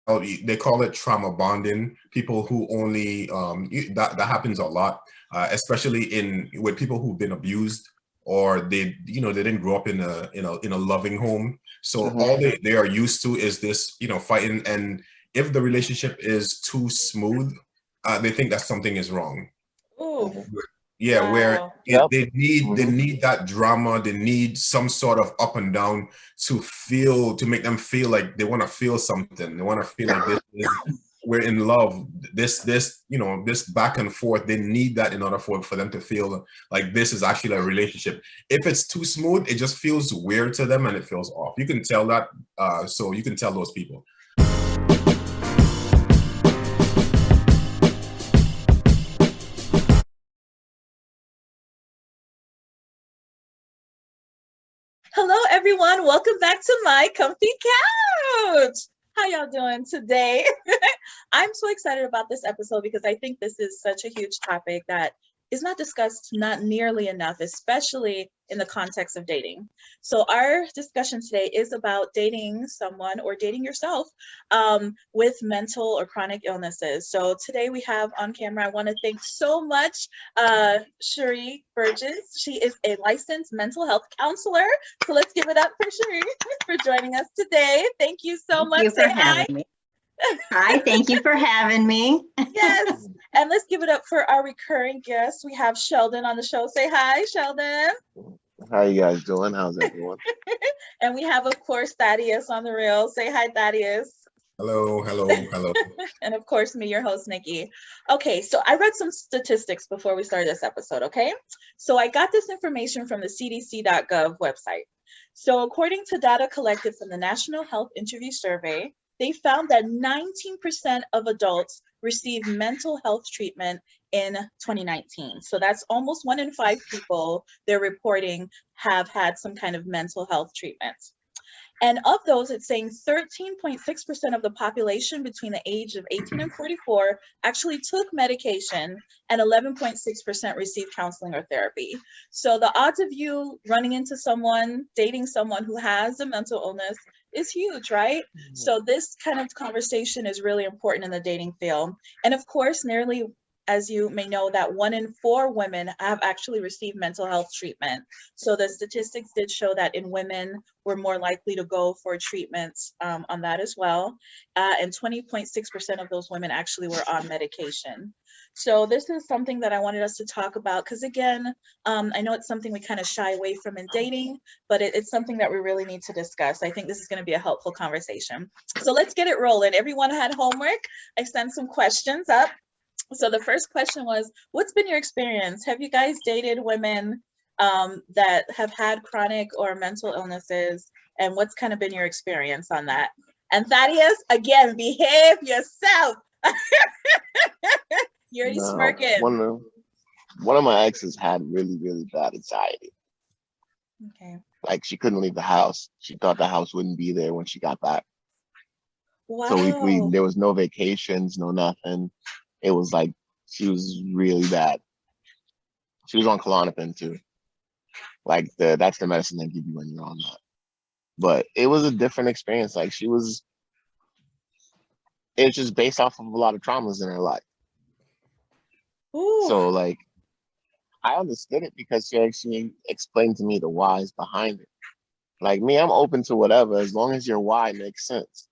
they call it trauma bonding. People who only that happens a lot, especially in with people who've been abused, or they didn't grow up in a loving home. So Mhm. all they are used to is this, fighting. And if the relationship is too smooth, they think that something is wrong. Ooh, Yeah, where wow. Yep. they Mhm. need that drama, they need some sort of up and down to make them feel like they want to feel something. They want to feel like we're in love. This back and forth, they need that in order for them to feel like this is actually a relationship. If it's too smooth, it just feels weird to them and it feels off. You can tell that, so you can tell those people. Hello, everyone. Welcome back to my comfy couch. How y'all doing today? I'm so excited about this episode because I think this is such a huge topic that is not discussed not nearly enough, especially in the context of dating. So our discussion today is about dating someone or dating yourself with mental or chronic illnesses. So today we have on camera, I want to thank so much Cherie Burgess. She is a licensed mental health counselor. So let's give it up for Cherie for joining us today. Thank you so Thank much. you for having me. Hi, thank you for having me. Yes. And let's give it up for our recurring guest. We have Sheldon on the show. Say hi, Sheldon. How you guys doing? How's everyone? And we have, of course, Thaddeus on the reel. Say hi, Thaddeus. Hello, hello, hello. And of course, me, your host, Nikki. Okay, so I read some statistics before we started this episode, okay? So I got this information from the cdc.gov website. So according to data collected from the National Health Interview Survey, they found that 19% of adults received mental health treatment in 2019. So that's almost 1 in 5 people they're reporting have had some kind of mental health treatment. And of those, it's saying 13.6% of the population between the age of 18 and 44 actually took medication, and 11.6% received counseling or therapy. So the odds of you running into someone, dating someone who has a mental illness is huge, right? So this kind of conversation is really important in the dating field. And of course, nearly, as you may know, that 1 in 4 women have actually received mental health treatment. So the statistics did show that in women, we're more likely to go for treatments on that as well. And 20.6% of those women actually were on medication. So this is something that I wanted us to talk about because, again, I know it's something we kind of shy away from in dating, but it's something that we really need to discuss. I think this is going to be a helpful conversation. So let's get it rolling. Everyone had homework. I sent some questions up. So the first question was, what's been your experience? Have you guys dated women that have had chronic or mental illnesses? And what's kind of been your experience on that? And Thaddeus, again, behave yourself. You're already No, smirking. one of my exes had really, really bad anxiety. Okay. Like she couldn't leave the house. She thought the house wouldn't be there when she got back. Wow. So we there was no vacations, no nothing. It was like she was really bad. She was on Klonopin too. Like that's the medicine they give you when you're on that. But it was a different experience. Like it's just based off of a lot of traumas in her life. Ooh. So like I understood it because she actually explained to me the whys behind it. Like me, I'm open to whatever as long as your why makes sense.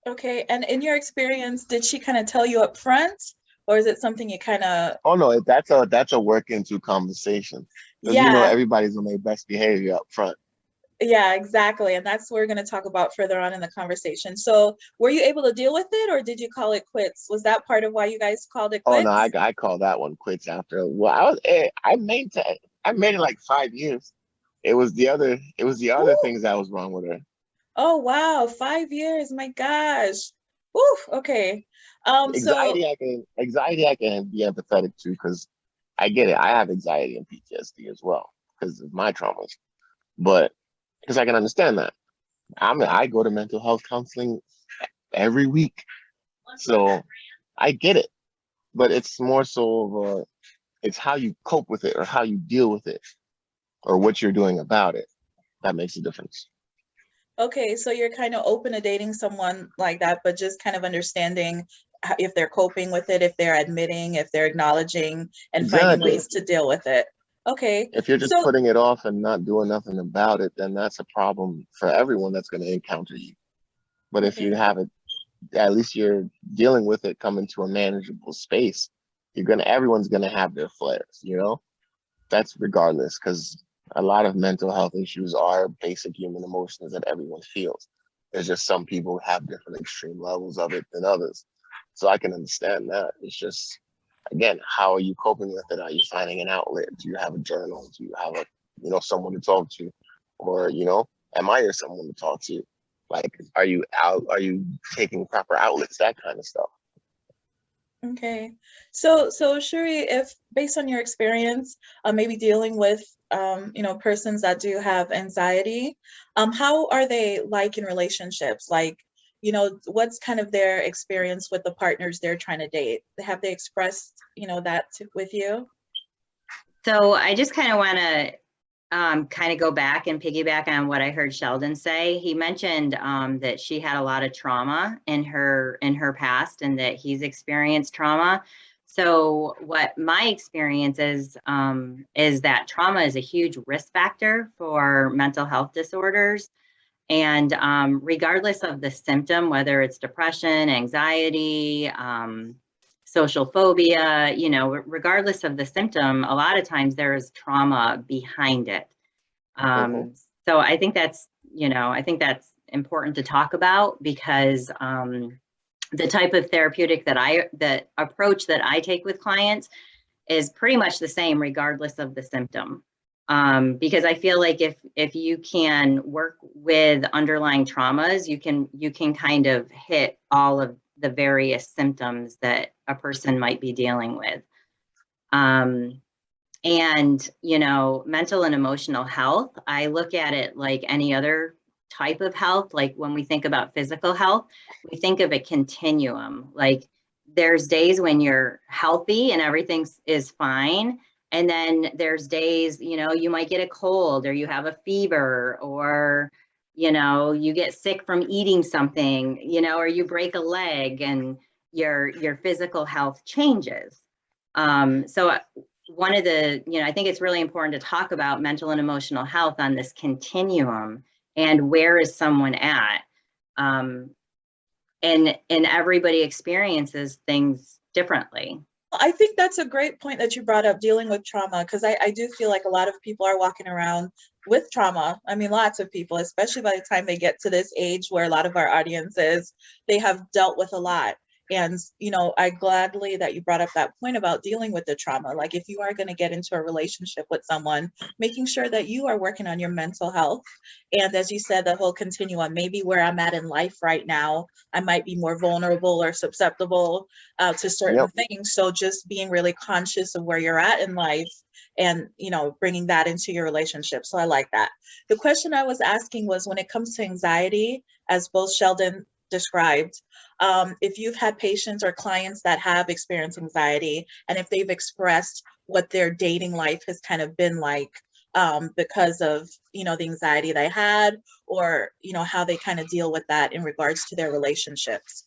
Okay. And in your experience, did she kind of tell you up front, or is it something you kind of? Oh no, that's a work into conversation. Because Yeah. Everybody's on their best behavior up front. Yeah, exactly. And that's what we're going to talk about further on in the conversation. So were you able to deal with it, or did you call it quits? Was that part of why you guys called it Oh quits? no, I call that one quits after. Well, I made it like 5 years. It was the other Ooh. things that was wrong with her. Oh, wow. 5 years. My gosh. Ooh, okay. So, Anxiety I can be empathetic to because I get it. I have anxiety and PTSD as well because of my traumas. But because I can understand that. I go to mental health counseling every week. So I get it. But it's more so of it's how you cope with it or how you deal with it or what you're doing about it. That makes a difference. Okay, so you're kind of open to dating someone like that, but just kind of understanding if they're coping with it, if they're admitting, if they're acknowledging and finding Exactly. ways to deal with it. Okay, If you're just so putting it off and not doing nothing about it, then that's a problem for everyone that's going to encounter you. But if you okay, have it, at least you're dealing with it coming to a manageable space. Everyone's gonna have their flares, you know? That's regardless, because a lot of mental health issues are basic human emotions that everyone feels. There's just some people have different extreme levels of it than others. So I can understand that. It's just, again, how are you coping with it? Are you finding an outlet? Do you have a journal? Do you have someone to talk to? Or, am I someone to talk to? Like, are you out? Are you taking proper outlets? That kind of stuff. okay. So Shuri, if based on your experience, maybe dealing with persons that do have anxiety, how are they like in relationships? Like, what's kind of their experience with the partners they're trying to date? Have they expressed, with you? So I just kind of want to kind of go back and piggyback on what I heard Sheldon say. He mentioned that she had a lot of trauma in her past, and that he's experienced trauma. So what my experience is that trauma is a huge risk factor for mental health disorders. And regardless of the symptom, whether it's depression, anxiety, social phobia, regardless of the symptom, a lot of times there is trauma behind it. Mhm. So I think that's important to talk about, because the type of therapeutic the approach that I take with clients is pretty much the same regardless of the symptom. Because I feel like if you can work with underlying traumas, you can kind of hit all of the various symptoms that a person might be dealing with. And, mental and emotional health, I look at it like any other type of health. Like when we think about physical health, we think of a continuum. Like there's days when you're healthy and everything is fine. And then there's days, you might get a cold, or you have a fever, or, you get sick from eating something, or you break a leg, and your physical health changes. So one of the, I think it's really important to talk about mental and emotional health on this continuum, and where is someone at? And everybody experiences things differently. I think that's a great point that you brought up, dealing with trauma, because I do feel like a lot of people are walking around with trauma. I mean, lots of people, especially by the time they get to this age where a lot of our audiences, they have dealt with a lot. And, I gladly that you brought up that point about dealing with the trauma. Like if you are going to get into a relationship with someone, making sure that you are working on your mental health. And as you said, the whole continuum, maybe where I'm at in life right now, I might be more vulnerable or susceptible to certain Yep. things. So just being really conscious of where you're at in life, and bringing that into your relationship. So I like that. The question I was asking was, when it comes to anxiety, as both Sheldon described, if you've had patients or clients that have experienced anxiety, and if they've expressed what their dating life has kind of been like, because of the anxiety they had, or how they kind of deal with that in regards to their relationships.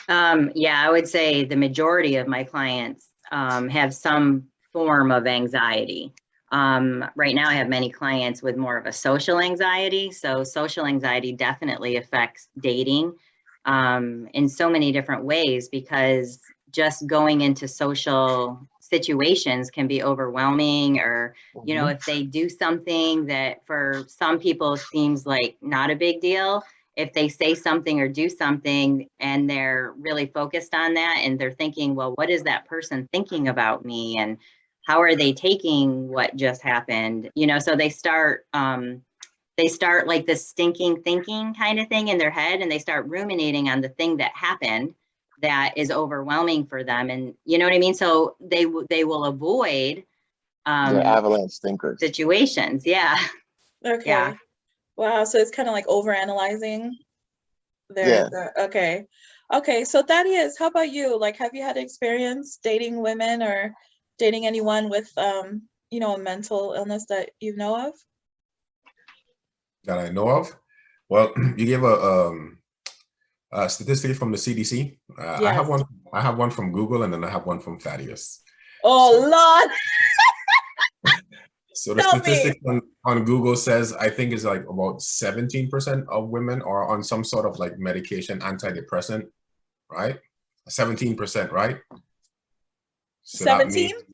Yeah, I would say the majority of my clients have some form of anxiety. Right now, I have many clients with more of a social anxiety. So social anxiety definitely affects dating in so many different ways, because just going into social situations can be overwhelming. Or, Mhm. if they do something that for some people seems like not a big deal, if they say something or do something and they're really focused on that, and they're thinking, well, what is that person thinking about me? And how are they taking what just happened? So they start like this stinking thinking kind of thing in their head, and they start ruminating on the thing that happened that is overwhelming for them. And you know what I mean? So they will avoid They're avalanche thinkers. situations. Yeah. Okay. Yeah. Wow. So it's kind of like overanalyzing. Yeah. Okay. Okay. So Thaddeus, how about you? Like, have you had experience dating women or dating anyone with, a mental illness that you know of? That I know of. Well, you gave a statistic from the CDC. I Yes. have one. I have one from Google, and then I have one from Thaddeus. Oh, So, Lord. so the Tell me. statistic on Google says I think is like about 17% of women are on some sort of like medication, antidepressant, right? 17%, right? So that 17? means,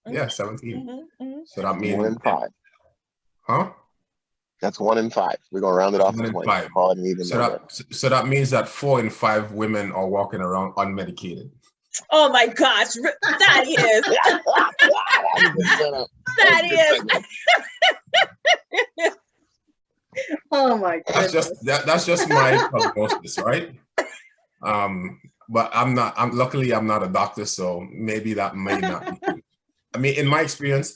yeah, 17. Mhm, mhm. So that 1 means, in 5. huh? That's 1 in 5. We're gonna round it off 1 to in 20. 5. Call it an even So number. that means that 4 in 5 women are walking around unmedicated. Oh my gosh, that is. That's a good setup. That That's a good is. Oh my goodness. That's just my prognosis, right? But luckily I'm not a doctor, so maybe that may not be true. I mean, in my experience,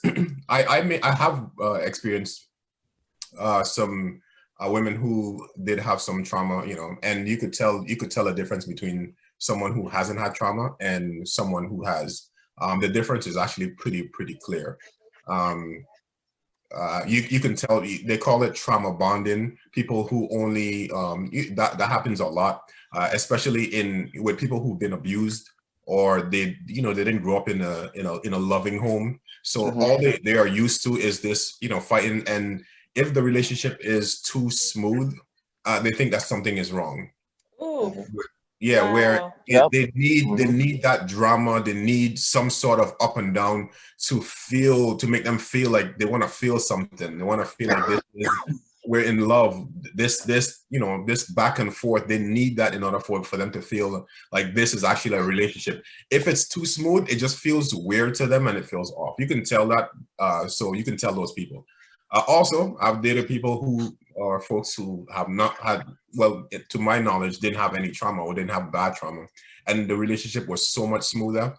I have experienced some women who did have some trauma, you know, and you could tell a difference between someone who hasn't had trauma and someone who has. The difference is actually pretty clear. You can tell, they call it trauma bonding. People who only that happens a lot, especially with people who've been abused, or they didn't grow up in a loving home. So all they are used to is this, fighting. And if the relationship is too smooth, they think that something is wrong. Ooh. Yeah, where Wow. Yep. they need that drama. They need some sort of up and down to make them feel like they want to feel something. They want to feel like we're in love. This back and forth. They need that in order for them to feel like this is actually a relationship. If it's too smooth, it just feels weird to them and it feels off. You can tell that. So you can tell those people. Also, I've dated people who are folks who have not had, well, to my knowledge, didn't have any trauma or didn't have bad trauma, and the relationship was so much smoother.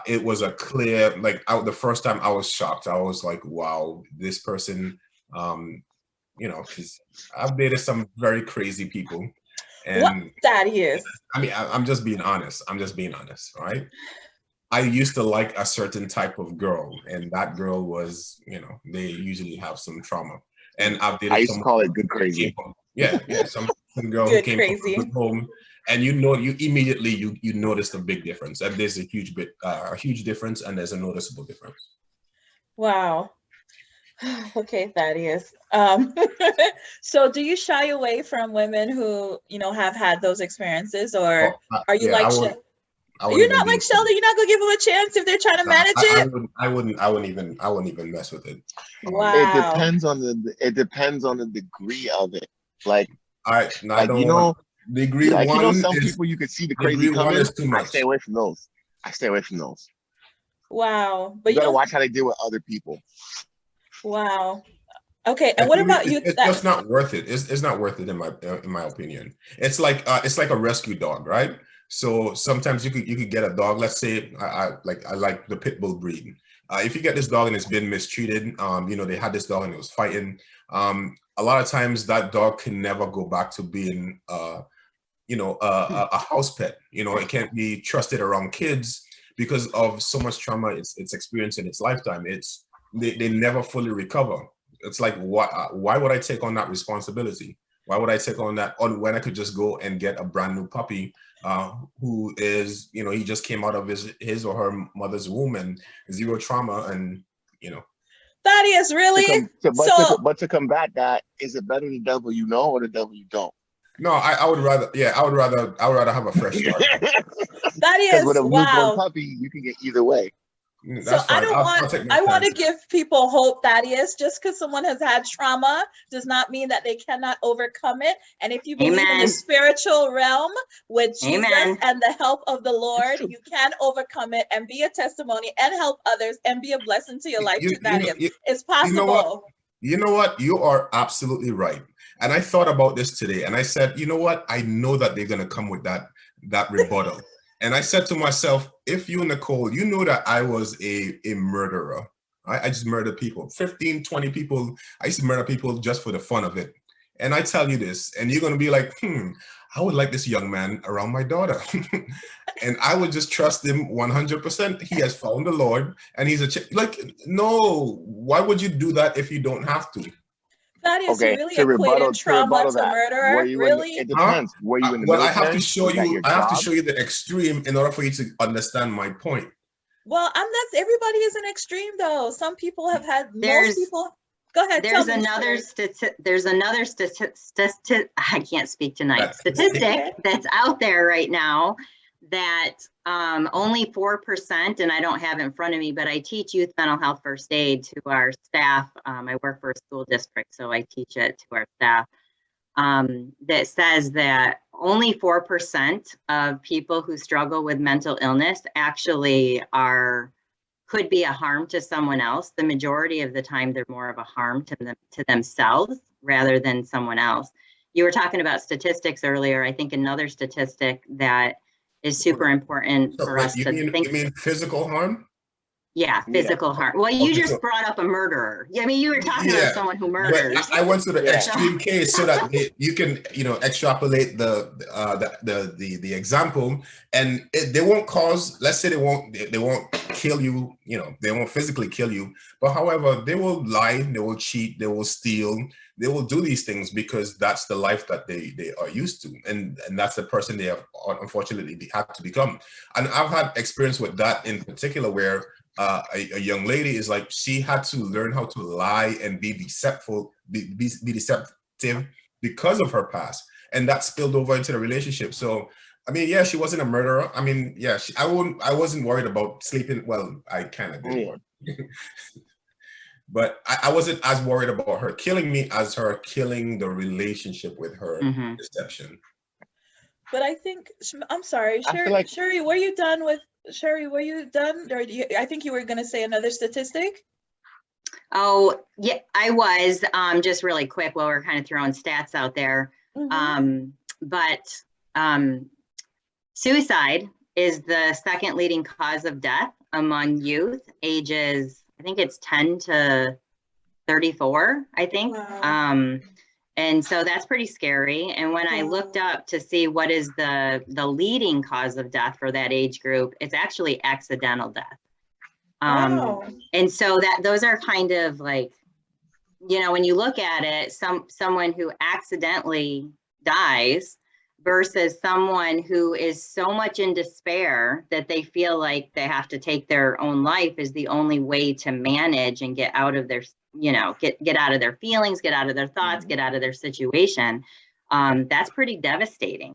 It was a clear, like, out the first time I was shocked. I was like, wow, this person, because I've dated some very crazy people, and What that is. I mean, I'm just being honest. Right? I used to like a certain type of girl, and that girl was, they usually have some trauma. And I've dated I used to call it good crazy. Some girl who Good came crazy. from a good home, and you immediately you notice a big difference. And there's a huge difference, and there's a noticeable difference. Wow. Okay, Thaddeus. So do you shy away from women who, have had those experiences, or are you like you're not like Sheldon? You're not gonna give them a chance if they're trying to manage it? I wouldn't even mess with it. Wow. It depends on the degree of it. Like, degree like, one some is, people you could see the crazy degree one coming. is too much. I stay away from those. Wow. But you gotta watch how they deal with other people. Wow. Okay, and what about you? It's just not worth it. It's not worth it in my opinion. It's like a rescue dog, right? So sometimes you could get a dog. Let's say I like the pit bull breed. If you get this dog and it's been mistreated, they had this dog and it was fighting. A lot of times that dog can never go back to being a house pet. It can't be trusted around kids because of so much trauma it's experienced in its lifetime. They never fully recover. It's like, why would I take on that responsibility? Why would I take on that when I could just go and get a brand new puppy who is, he just came out of his or her mother's womb and zero trauma, and That is really but to combat that, is it better the devil you know or the devil you don't? No, I would rather have a fresh start. That is with a wow. newborn puppy, you can get either way. That's fine. I want to give people hope, Thaddeus. Just because someone has had trauma does not mean that they cannot overcome it. And if you believe in the spiritual realm with Jesus and the help of the Lord, you can overcome it and be a testimony and help others and be a blessing to your life. It's possible. You know what? You are absolutely right. And I thought about this today, and I said, you know what? I know that they're going to come with that rebuttal. And I said to myself, if you, Nicole, you know that I was a murderer. I just murdered people, 15, 20 people. I used to murder people just for the fun of it. And I tell you this, and you're going to be like, I would like this young man around my daughter. And I would just trust him 100%. He has found the Lord, and he's no, why would you do that if you don't have to? Thaddeus, you Okay, really to equated trauma rebuttal to that, were murder? you in? Really? It Huh? depends. Were you in the Well, I have to military? show Was that you. your I have to job? show you the extreme in order for you to understand my point. Well, I'm not. Everybody is an extreme, though. Some people have had. Most people. Go ahead. Tell There's me. another I can't speak tonight. That's Statistic that's out there right now that only 4%, and I don't have it in front of me, but I teach youth mental health first aid to our staff. I work for a school district, so I teach it to our staff. That says that only 4% of people who struggle with mental illness actually could be a harm to someone else. The majority of the time, they're more of a harm to themselves rather than someone else. You were talking about statistics earlier. I think another statistic that is super important for us to think. You mean physical harm? Yeah, physical harm. Well, you just brought up a murderer. I mean, you were talking about someone who murders. But I went to the extreme case so that you can, extrapolate the example, and they won't cause. Let's say they won't kill you. They won't physically kill you, but however, they will lie, they will cheat, they will steal, they will do these things because that's the life that they are used to, and that's the person they have unfortunately had to become. And I've had experience with that in particular where. A young lady is like, she had to learn how to lie and be deceptive because of her past, and that spilled over into the relationship. So I mean, yeah, she wasn't a murderer. I mean, yeah, I wasn't worried about sleeping. Well, I kind of did, but I wasn't as worried about her killing me as her killing the relationship with her deception. But I think, I'm sorry, Sherry, were you done with? Sherry, were you done? Or I think you were going to say another statistic. Oh, yeah, I was. Just really quick while we're kind of throwing stats out there. But suicide is the second leading cause of death among youth ages, I think it's 10 to 34, I think. Wow. And so that's pretty scary. And when I looked up to see what is the leading cause of death for that age group, it's actually accidental death. And so those are kind of like, when you look at it, someone who accidentally dies versus someone who is so much in despair that they feel like they have to take their own life is the only way to manage and get out of their get out of their feelings, get out of their thoughts, get out of their situation. That's pretty devastating,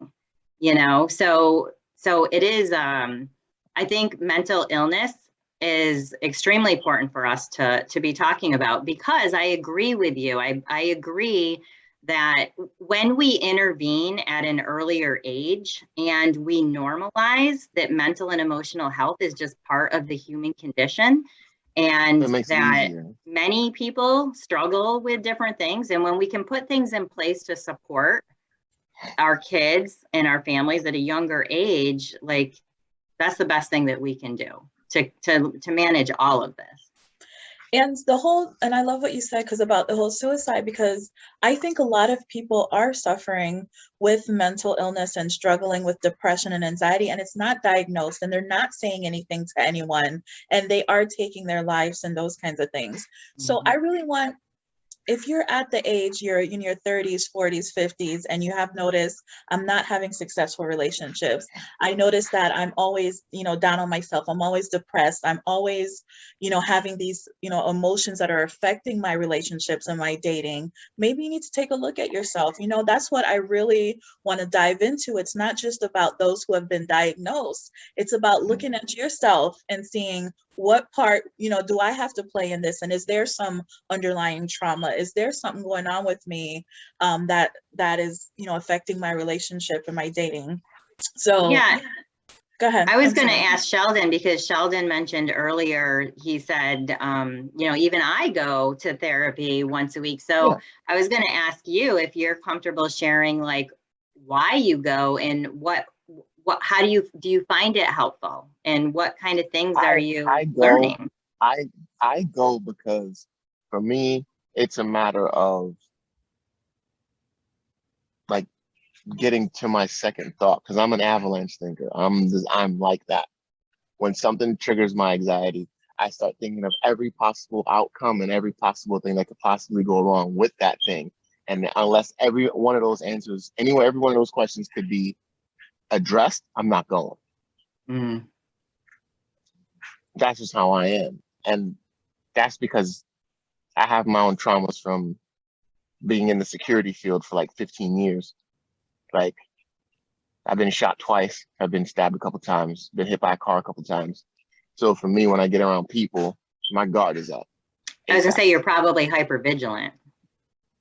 so it is. I think mental illness is extremely important for us to be talking about, because I agree with you. I agree that when we intervene at an earlier age and we normalize that mental and emotional health is just part of the human condition, and that many people struggle with different things. And when we can put things in place to support our kids and our families at a younger age, like, that's the best thing that we can do to manage all of this. And I love what you said about the whole suicide, because I think a lot of people are suffering with mental illness and struggling with depression and anxiety, and it's not diagnosed, and they're not saying anything to anyone, and they are taking their lives and those kinds of things. So I really want, if you're at the age, you're in your 30s, 40s, 50s, and you have noticed, I'm not having successful relationships. I notice that I'm always, down on myself. I'm always depressed. I'm always, having these, emotions that are affecting my relationships and my dating. Maybe you need to take a look at yourself. That's what I really want to dive into. It's not just about those who have been diagnosed. It's about looking at yourself and seeing what part, do I have to play in this? And is there some underlying trauma? Is there something going on with me that is, affecting my relationship and my dating? So yeah, go ahead. I was going to ask Sheldon, because Sheldon mentioned earlier, he said, even I go to therapy once a week. So I was going to ask you if you're comfortable sharing, like, why you go and how do you find it helpful, and what kind of things are you learning? I go because for me, it's a matter of like getting to my second thought, because I'm an avalanche thinker. I'm like that. When something triggers my anxiety, I start thinking of every possible outcome and every possible thing that could possibly go wrong with that thing. And unless every one of those answers, anywhere, every one of those questions could be addressed, I'm not going. Mm. That's just how I am. And that's because I have my own traumas from being in the security field for like 15 years. Like, I've been shot twice. I've been stabbed a couple times, been hit by a car a couple times. So for me, when I get around people, my guard is up. I was gonna say you're probably hyper vigilant.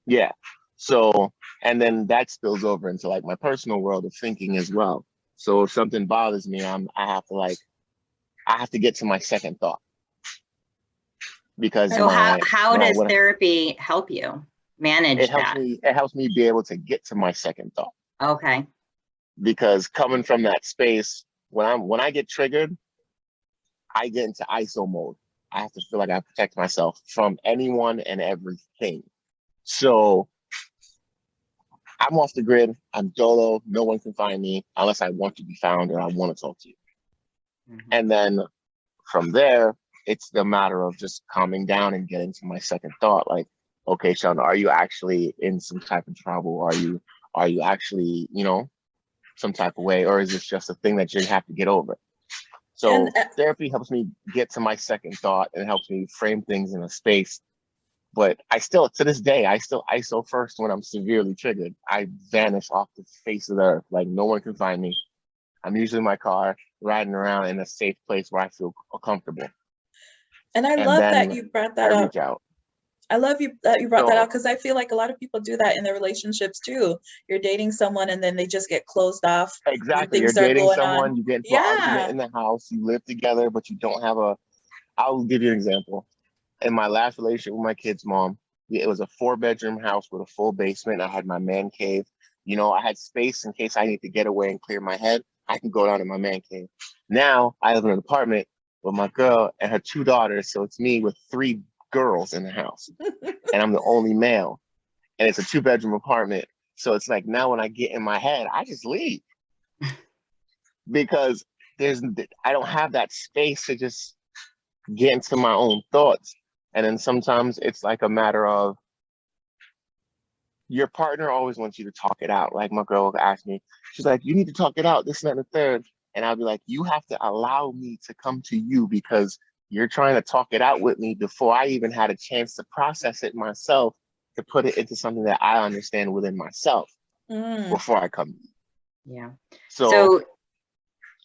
Yeah. So, and then that spills over into like my personal world of thinking as well. So if something bothers me, I have to get to my second thought. Because So how does therapy help you manage that? It helps me be able to get to my second thought. Okay. Because coming from that space, when I get triggered, I get into ISO mode. I have to feel like I protect myself from anyone and everything. So I'm off the grid. I'm dolo. No one can find me unless I want to be found or I want to talk to you. Mm-hmm. And then from there, it's the matter of just calming down and getting to my second thought. Like, okay, Sheldon, are you actually in some type of trouble? Are you actually, some type of way? Or is this just a thing that you have to get over? So therapy helps me get to my second thought and helps me frame things in a space. But I still, to this day, I still ISO first when I'm severely triggered. I vanish off the face of the earth. Like, no one can find me. I'm usually in my car, riding around in a safe place where I feel comfortable. And I love that you brought that up. Reach out. I love that you brought that up, because I feel like a lot of people do that in their relationships too. You're dating someone and then they just get closed off. Exactly. You're dating someone, you get into an argument in the house, you live together, but you don't have I'll give you an example. In my last relationship with my kid's mom, it was a 4-bedroom house with a full basement. I had my man cave. I had space in case I need to get away and clear my head. I can go down to my man cave. Now I live in an apartment with my girl and her 2 daughters. So it's me with 3 girls in the house and I'm the only male, and it's a 2-bedroom apartment. So it's like, now when I get in my head, I just leave because I don't have that space to just get into my own thoughts. And then sometimes it's like a matter of your partner always wants you to talk it out. Like, my girl will ask me, she's like, you need to talk it out, this and that and the third. And I'll be like, you have to allow me to come to you because you're trying to talk it out with me before I even had a chance to process it myself, to put it into something that I understand within myself before I come. Yeah. So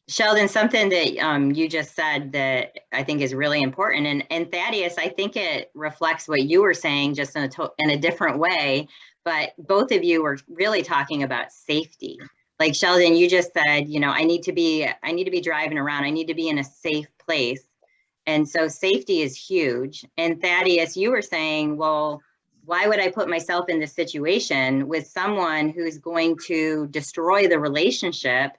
Sheldon, something that you just said that I think is really important, and Thaddeus, I think it reflects what you were saying, just in a different way. But both of you were really talking about safety. Like, Sheldon, you just said, I need to be driving around. I need to be in a safe place. And so safety is huge. And Thaddeus, you were saying, well, why would I put myself in this situation with someone who's going to destroy the relationship?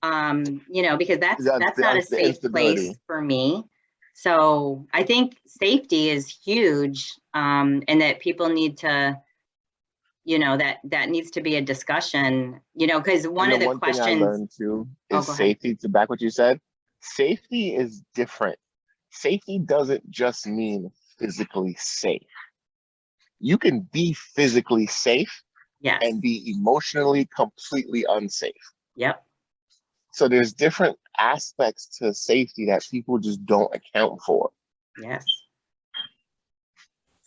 Because that's not a safe place for me. So I think safety is huge, and that people need to, that needs to be a discussion, because one of the questions thing I learned too is safety. To back what you said, safety is different. Safety doesn't just mean physically safe. You can be physically safe and be emotionally completely unsafe. Yep. So there's different aspects to safety that people just don't account for. Yes.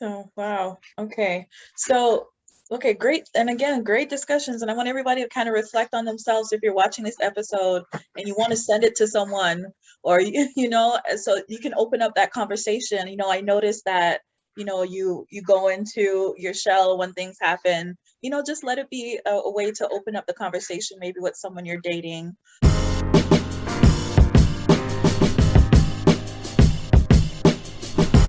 Oh, wow. Okay. So, okay, great. And again, great discussions. And I want everybody to kind of reflect on themselves. If you're watching this episode and you want to send it to someone, or, so you can open up that conversation. I noticed that, you go into your shell when things happen, just let it be a way to open up the conversation, maybe with someone you're dating.